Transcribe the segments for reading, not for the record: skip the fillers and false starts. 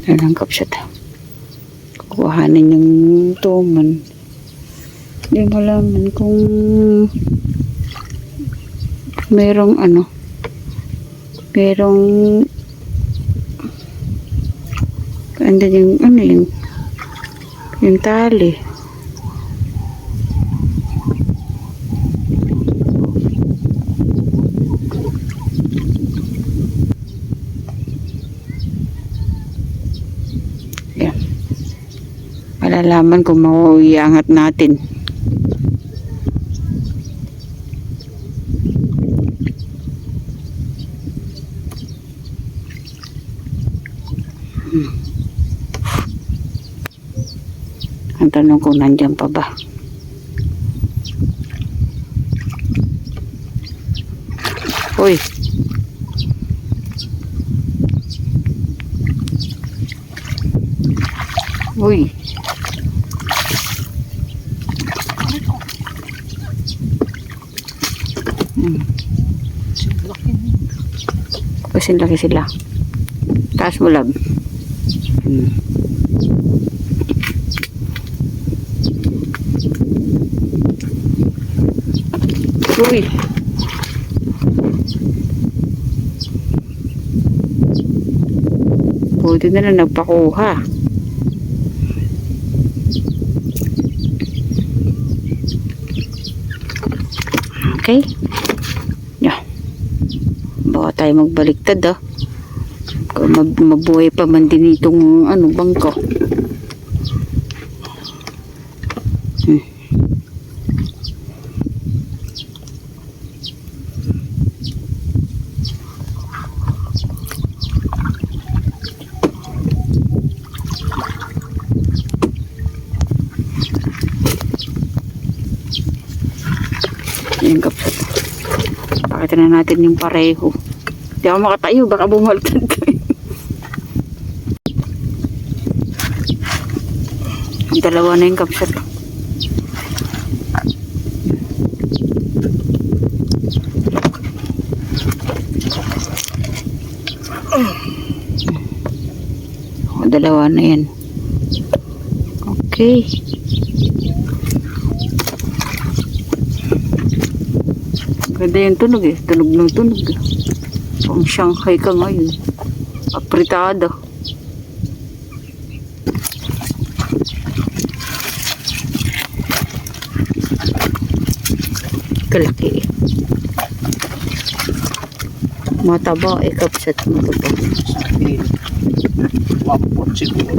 Nalangkap siya ta. Kukuhanin yung tuman. Hindi malaman kung merong merong andun yung tali. Yan. Malalaman kung mauiangat natin. Ang tanong kung nandyan pa ba. Uy. Uy. Kasing laki sila. Taas mo, lab. Uy. Buti na lang nagpakuha. Okay. Yeah. Baka tayo magbaliktad kung mabuhay pa man din itong bangko. Yung kapsat. Pakita na natin yung pareho. Hindi ako makatayo, baka bumaltad kayo. Dalawa na yung kapsat. Dalawa na yan. Okay. Ganda yung tunog tunog ng tunog pang Shanghai ka ngayon, apritado. Kalaki mataba kapsat, mataba mapot siguro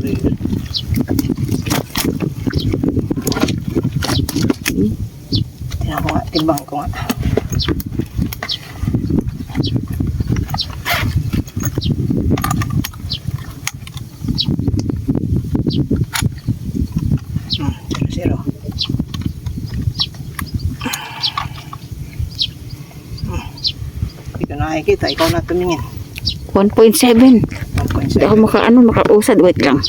timbang ko nga. Zero. Hindi ko nakikita, ikaw na tumingin. 1.7. Hindi ako makausad. Wait lang.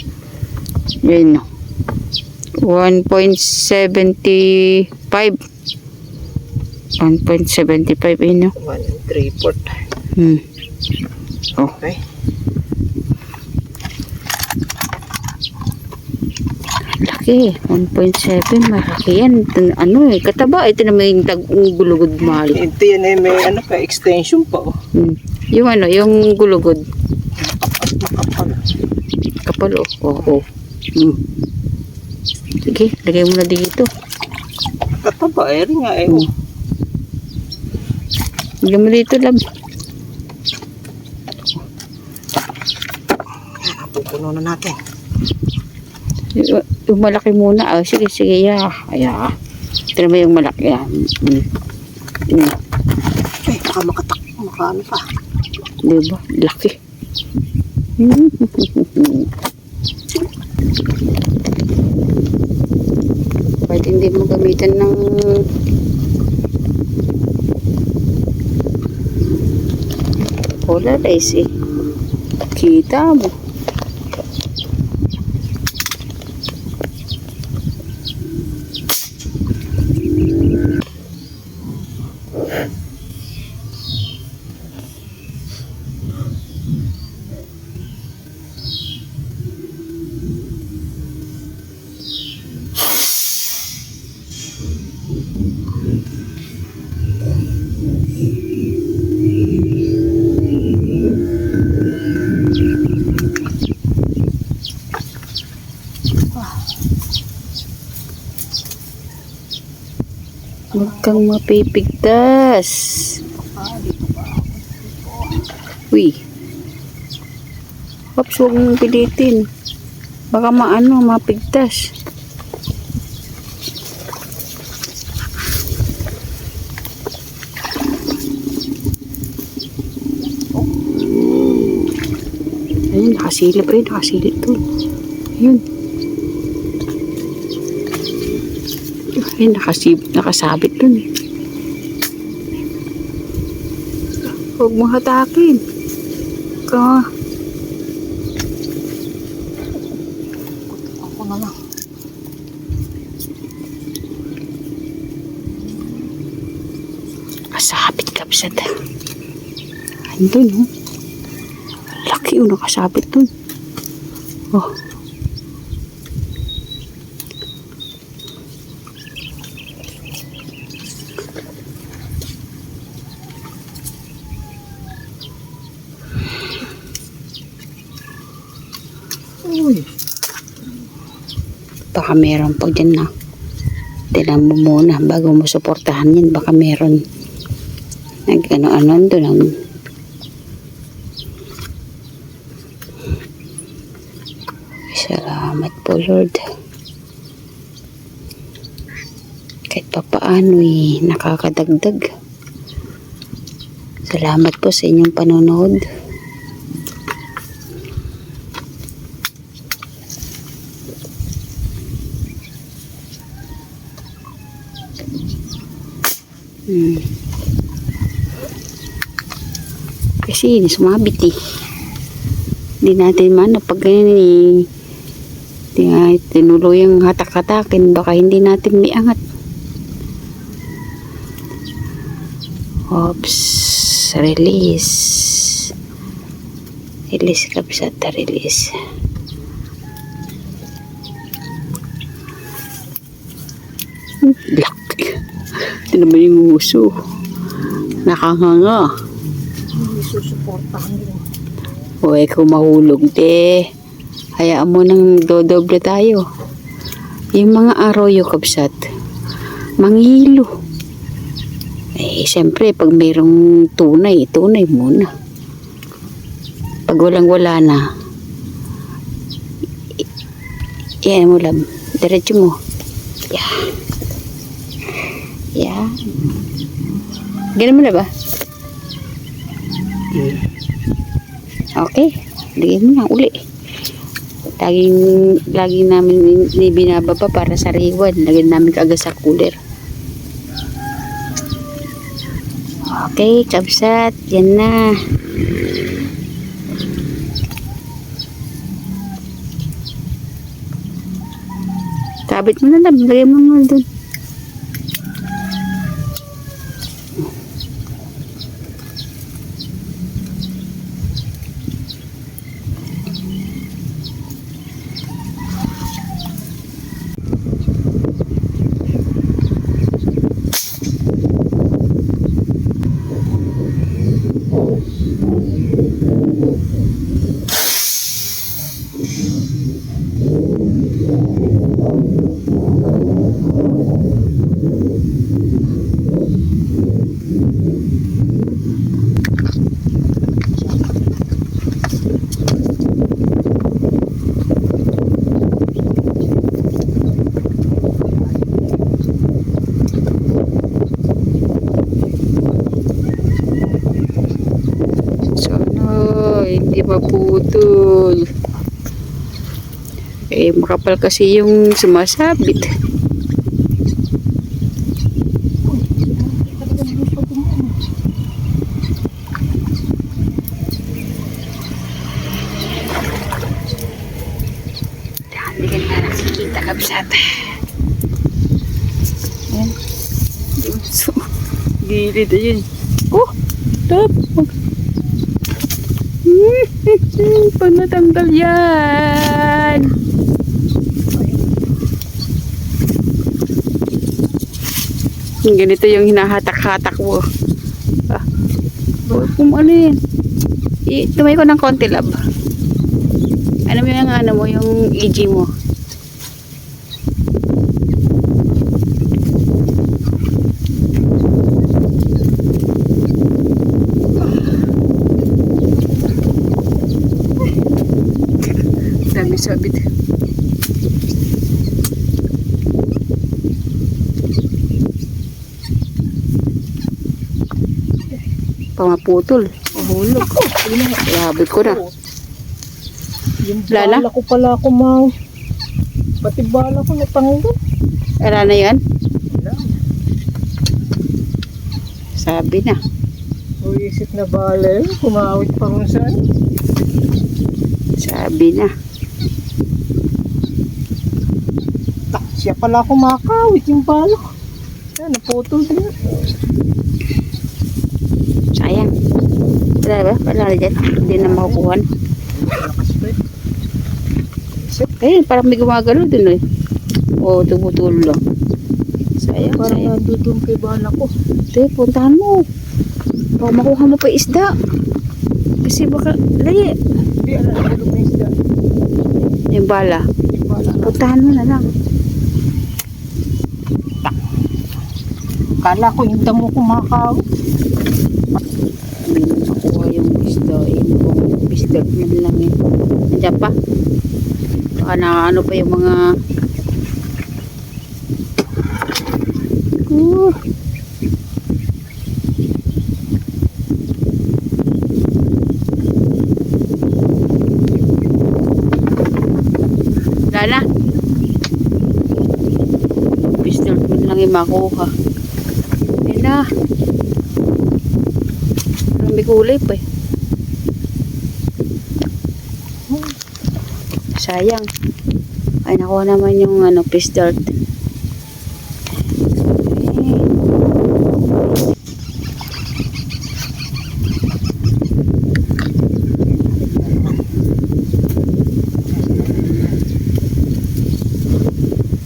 Yun. 1.75. 1.75 yun. 1 3/4. Okay. Laki. 1.7. Malaki yan. Kataba. Ito naman yung tag-gulugod mahal. Ito yan may extension pa. Yung yung gulugod. Kapal. Kapal oo. Sige, lagay mo na dito. Kataba rin nga Lagay mo dito, lab. Pupuno na natin. Yung malaki muna. Sige, ya. Ito naman yung malaki. Baka makaano pa. Diba? Laki. Pwede hindi mo gamitan ng polarize kita mo. Huwag kang mapipigtas. Uy. Ops, huwag mong pilitin. Baka mapigtas. Ayun, nakasilip rin. Nakasilip to. Ayun. Ayun, nakasabit dun. Huwag mo hatakin. Ako na lang. Nakasabit ka, bisad. Andun, oh. Laki, oh, nakasabit dun. Oh. Uy. Baka meron pa dyan na. Tinan mo muna bago mo suportahan yan. Baka meron nag-ano-ano doon. Salamat po, Lord. Kahit papaano nakakadagdag. Salamat po sa inyong panonood. Kasi sumabit eh. Hindi natin pag ganyan tinuluyang hatak-hatakin, baka hindi natin miangat. Oops, release. Release kabisata, release. Black. Ito naman yung uso. Nakanganga. Hindi susuportahan din. Huwag kung mahulog, hayaan mo nang dodoble tayo. Yung mga arroyo, kabsat, manghilo. Siyempre, pag mayroong tunay muna. Pag walang-wala na, yan mo lang, diretso mo. Yan. Ganun mo na ba? Okay, lagyan mo na uli. Laging namin binababa para sa riwan. Lagyan namin kaagad sa cooler. Okay, kabsat. Yan na. Kabit mo na lang. Lagyan mo na doon. Hindi maputol. Makapal kasi yung sumasabit. Hindi ka na nakikita, kabsat. Yan. So, gilid ayun. Oh! Tapos. Pag natanggal yan. Ganito yung hinahatak-hatak mo. Ah. Kung ano yan. Tumay ko ng konti, lab. Ano mo yung ano mo, yung EG mo. Dami sabit. Pamaputol. Mahulog. Labi ko na. Yung Lala? bala ko pala kumaw. Pati bala ko natanggal. Wala na yan? Wala. Sabi na. Uisip na bala eh. Kumawit pa rin saan. Sabi na. Siya pala kumakawit yung bala ko. Yan, naputol din. Sayang. Wala ba? Wala na dyan. Hindi na makukuhan. Lakas pa eh. Eh, parang may gumagano dun eh. Oo, tumutulo lang. Sayang, Parang sayang. nandudun kay bala ko. Te, puntahan mo. Baka makuha mo pa isda. Kasi baka, layi. Hindi, alam na doon may isda. Yung bala. Yung bala na. Puntahan mo na lang. Kala ko yung damo kumakawit. Hindi na makuha yung isda. Yung isda na lang eh. Nandiyan pa. Baka na ano pa yung mga... Wala na. Pistol mo lang yung makuha. Ayun na. May kulay pa eh. Sayang. Ay, nakuha naman yung ano, fish dart.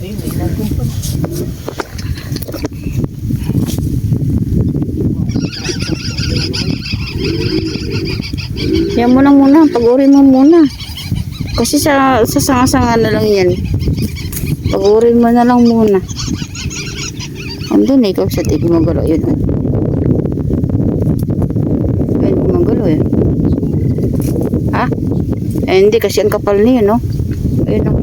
Ayun, may nandun pa. Yan mo lang muna, pag-urin mo muna. Kasi sa sanga-sanga na lang yan. Pag-urin mo na lang muna. Andun eh, ikaw sa tig gumagalo yun. Ayun, gumagalo yun. Ha? Eh, hindi kasi ang kapal niya, no? Ayun, no?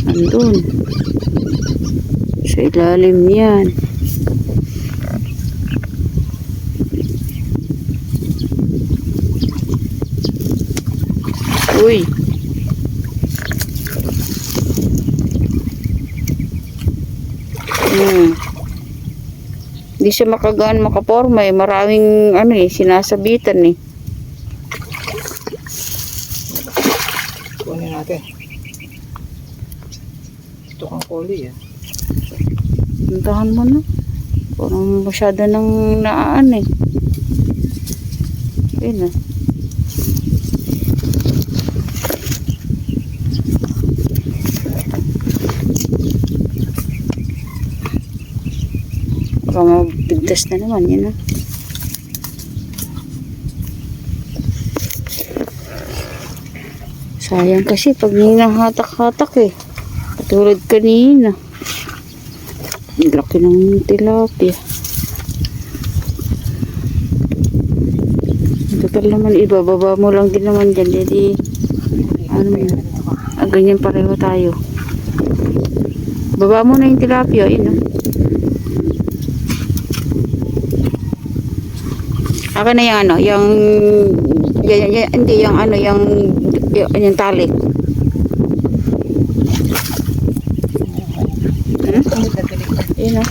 Andun. Sa ilalim niyan. Uy. Hindi siya makagaan makaporma eh. Maraming ano eh, sinasabitan eh. Kunin natin. Ito kang koli eh. Puntahan mo na. Parang masyado nang naan eh. Ayun na. Baka mabigtas na naman yun ah. Sayang kasi pag hinahatak-hatak eh. Katulad kanina. Ang laki ng tilapia. Total naman, ibababa mo lang din naman dyan. Jadi, ano mo, ganyan pareho tayo. Baba mo na yung tilapia, yun oh. Ako na yung ano, yung hindi yung ano, yung tali. Yun oh.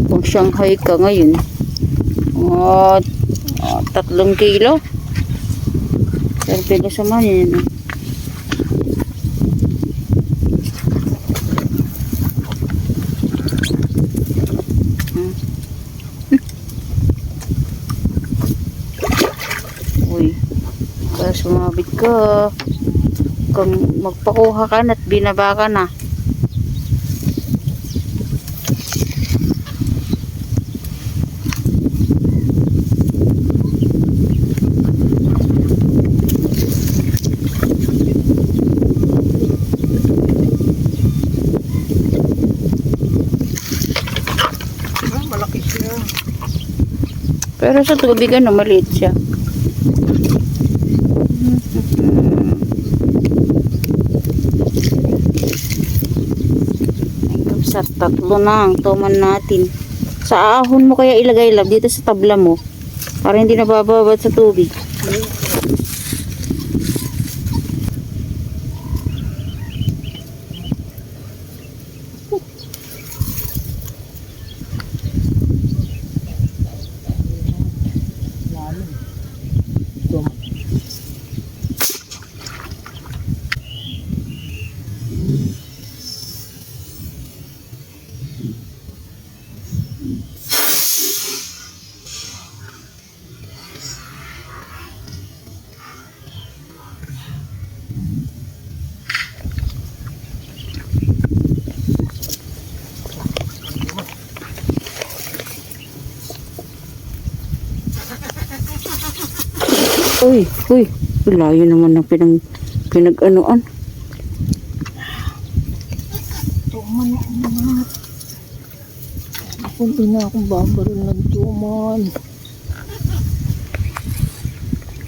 Kung Shanghai ka ngayon, 3 kilo. 3 kilo sa man yun oh. sumabit ka. Kung magpakuha ka na at binaba ka na. Malaki siya. Pero sa tubig ano, maliit siya. Sa tatlo na ang tuman natin. Sa ahon mo kaya ilagay lang dito sa tabla mo para hindi nabababad sa tubig. Ito. Uy, uy. Layo naman ng pinag-anoan. Tuman ako naman. Kunti na akong babaril ng tuman.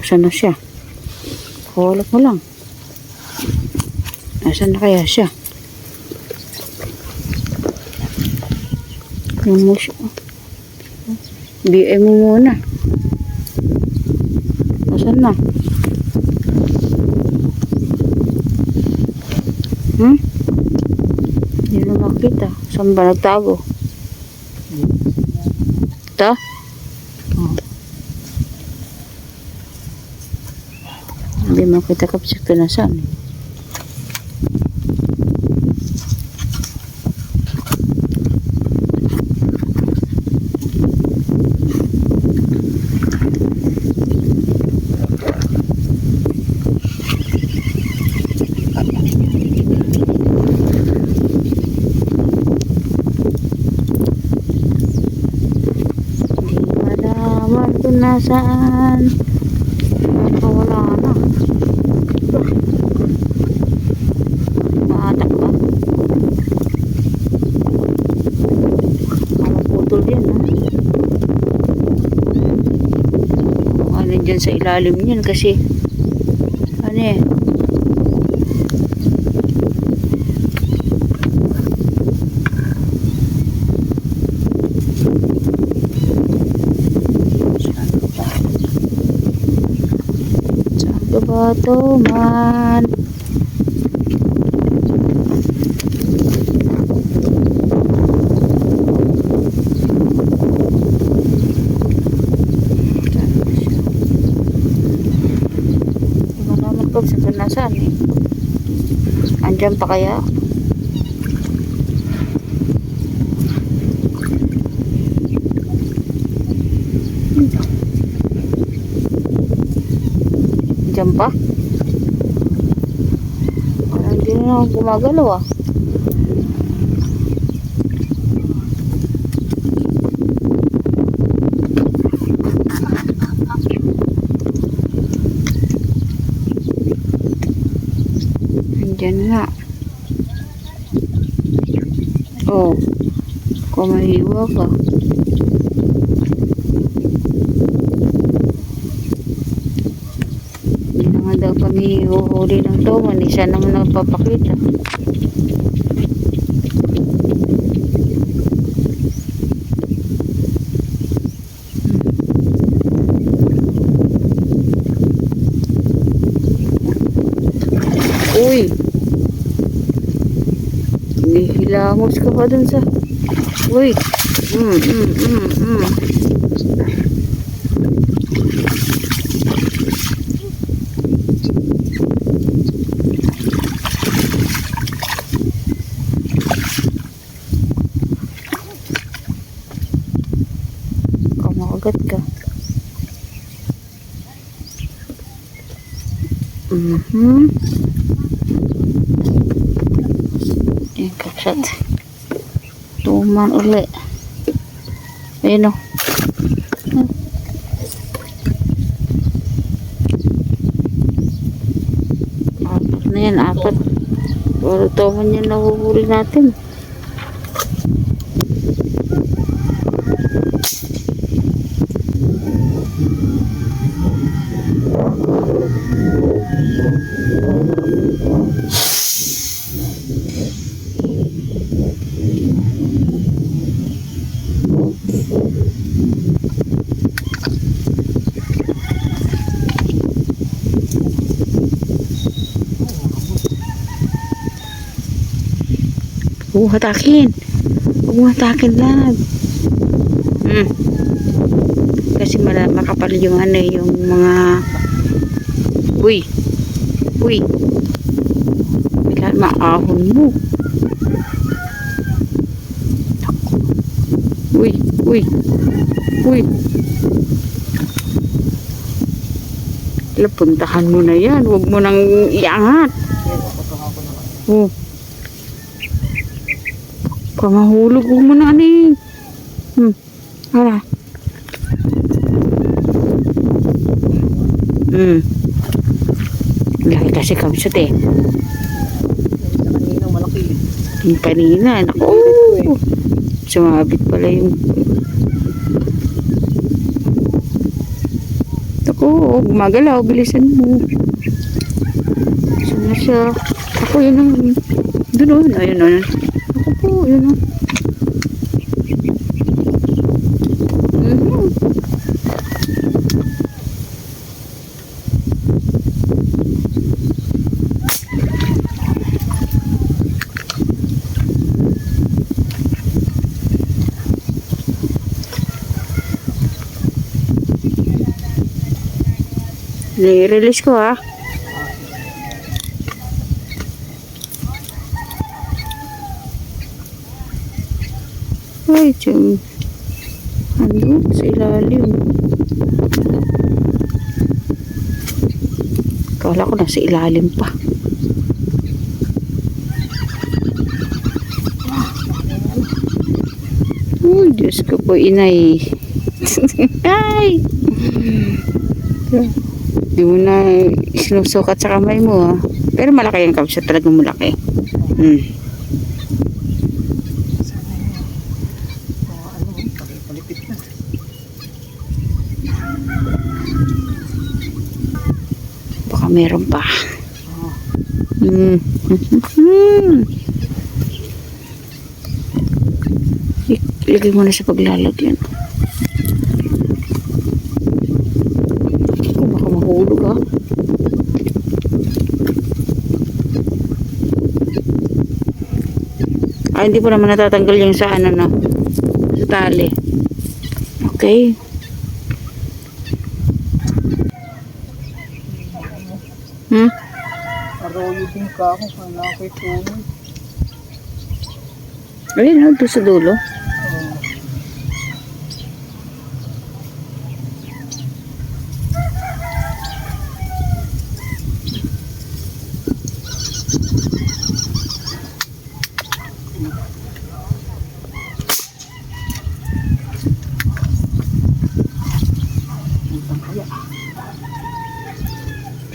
Saan na siya? Kulat mo lang. Nasaan na kaya siya? Yung mo siya. BM mo muna. Nasaan na? Hindi na makita. Saan ba nagtago? Ito? Hindi makita kapsik ka na saan. Malaman kung nasaan. Wala na. Maatak ba? Maputol yan, ha? Ano dyan sa ilalim niyan kasi ano eh. Bato man. Malaman ko sa kanasan eh. Andyan pa kaya? Diyan pa? Parang hindi na gumagalaw ah. Diyan nga. Oh. Kumahiwa ka. Daw kami huhuli ng tuman, isa nang nagpapakita. Uy, nihilamos ka pa dun sa uy. Makagat ka. Mhm. Ayan, kapsat. Tuman uli. Ayan o. Apat na yan, apat. Puro tuman yan nahuhuli natin. Hatakin. Huwag mo hatakin lang. Kasi makapal yung ano yung mga uy. Bigla maahon mo. Uy. Puntahan mo na yan. Huwag mo nang iangat. Oh. Kamahulog mo na ani. Ara. Laki kasi kamsat eh. Kanina malaki. Yung kanina. Naku. Sumabit pala yung. Naku. Gumagalaw. Bilisan mo. Saan na siya? Ako yun ang. Doon. Ayun. Ako po. Yun o. I-release ko ha. Ay, tiyong. Ano? Sa ilalim. Kala ko nasa ilalim pa. Uy, Diyos ko po, inay. Ay! Di mo na sinusukat sa kamay mo ha. Pero malaki yung kapsat, talagang malaki. Palipit na. Baka meron pa. Ilagay mo na sa paglalagyan. Baka mahulog ha. Hindi po naman natatanggal yung sa ano no. Sa tali. Okay. Arroyo din ka ako. Kaya ako'y tuloy. Ayun ha, doon sa dulo.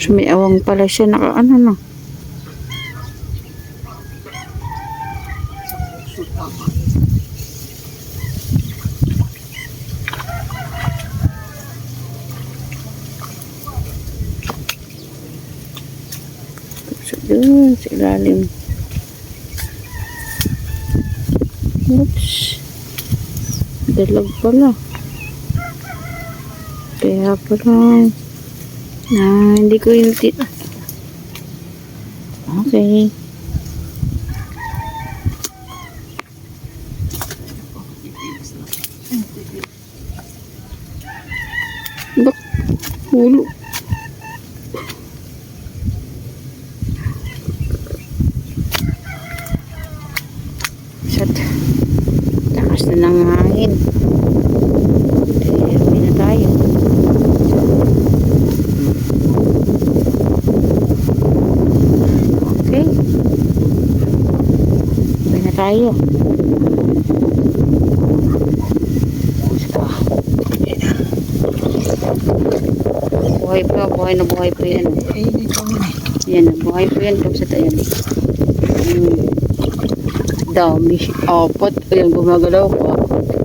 So may awang pala siya naka ano no. So doon sa ilalim. Oops. Dalag pala. Kaya pala. Hindi ko yung okay. Bak, hulo. Sat. Lakas na ng hangin. Uwi na tayo. tayo. Buhay na buhay pa yan. Ay, ito mo eh. Yan, buhay pa yan. Kapsat ayan. Dami. Apat. Ayan, gumagalaw pa.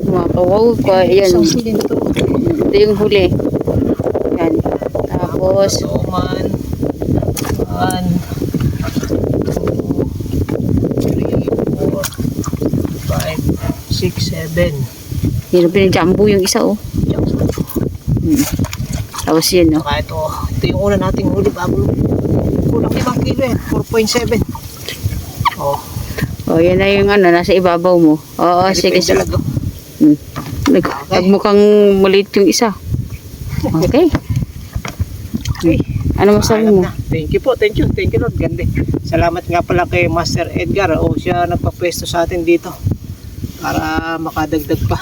Kumakawaw pa. Ayan. Isang silin to. Ito yung huli. Yan. Tapos, Oman. 1, 2, 3, 4, 5, 6, 7. yun, pinajambo yung isa, oh. Tapos yun, oh. Saka ito yung una nating huli bago kulang 5 kilo eh. 4.7. Oh. Oh, yan na yung ano, nasa ibabaw mo. Oo, sige. Talaga. Nagmukhang maliit yung isa. Okay. Okay. Ano masabi mo? Na. Thank you po, thank you Lord. Ganda. Salamat nga pala kay Master Edgar. O siya nagpa-pwesto sa atin dito para makadagdag pa.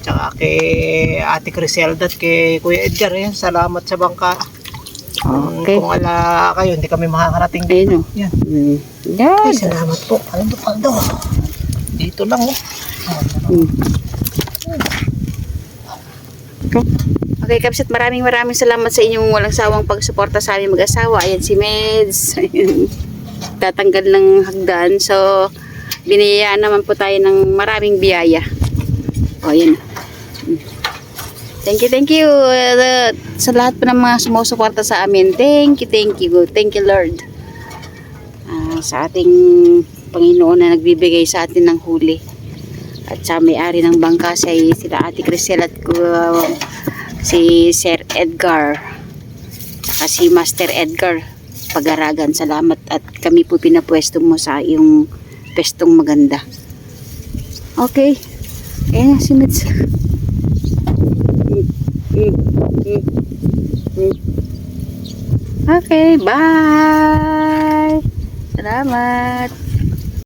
Tsaka kay Ate Criselda at kay Kuya Edgar. Yan, salamat sa bangka. Okay. Kung ala kayo, hindi kami makakarating dito. Ayun, oh. Yan. Yan. Ay, salamat po. Paldo. Dito lang oh. Okay, Kapsat, maraming salamat sa inyong walang sawang pagsuporta sa aming mag-asawa. Ayan si Meds. Ayan. Tatanggal ng hagdan. So, biniyayaan naman po tayo ng maraming biyaya. O, ayan. Thank you. Sa lahat po ng mga sumusuporta sa amin. Thank you. Thank you, Lord. Sa ating Panginoon na nagbibigay sa atin ng huli. At sa may-ari ng bangka sila Ate Crisel at si Sir Edgar. Saka si Master Edgar. Pag-aragan, salamat. At kami po pinapwesto mo sa iyong pwestong maganda. Okay. Ayan si Mits. Okay, bye. Salamat.